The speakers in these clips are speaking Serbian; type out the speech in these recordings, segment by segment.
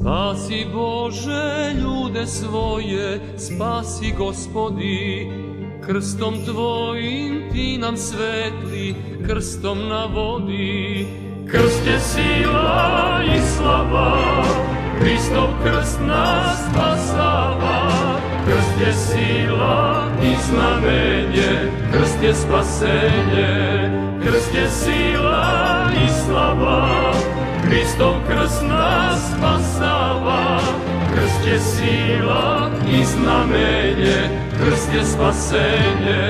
Spasi Bože ljude svoje, spasi Gospodi, krstom Tvojim Ti nam svetli, krstom na vodi. Krst je sila i slava, Hristov krst nas spasava. Krst je sila i znamenje, krst je spasenje. Krst je sila i slava, Hristov krst nas spasava. Krst je sila i znamenje, krst je spasenje.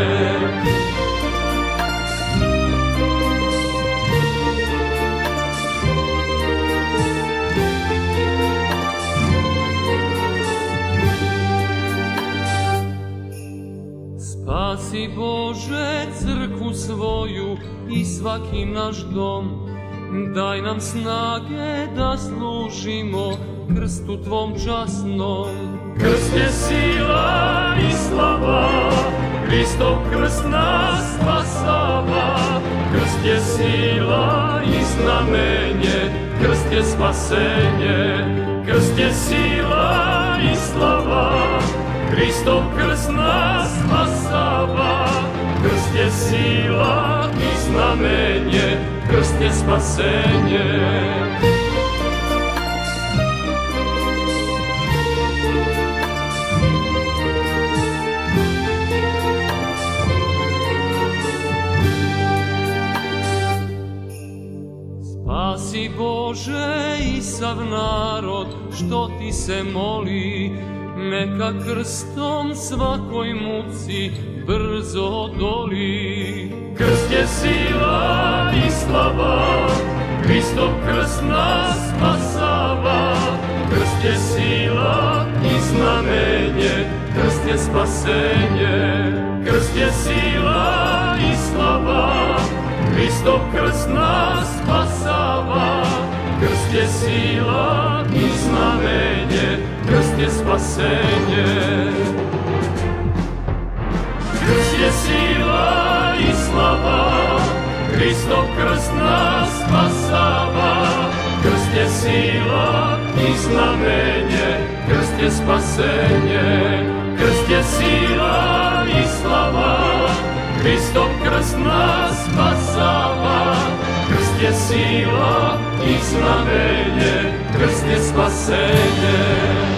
Spasi Bože crkvu svoju i svaki naš dom, daj nam snage da služimo krstu Tvom časnom. Krst je sila i slava, Hristov krst nas spasava. Krst je sila i znamenje, krst je spasenje. Krst je sila i slava, Hristov krst nas spasava. Krst je sila i znamenje, krst je spasenje. Spasi Bože i sav narod što Ti se moli, neka krstom svakoj muci brzo odoli. Krst je sila i slava, Hristov krst nas spasava. Krst je sila i znamenje, krst je spasenje. Krst je sila i slava, Hristov krst nas spasava. Krst je sila i znamenje, krst je spasenje. Krst je sila i slava, Hristov krst nas spasava. Krst je sila i znamenje, krst je spasenje. Krst je sila i slava, Hristov krst nas spasava. Krst je sila i znamenje, krst je spasenje.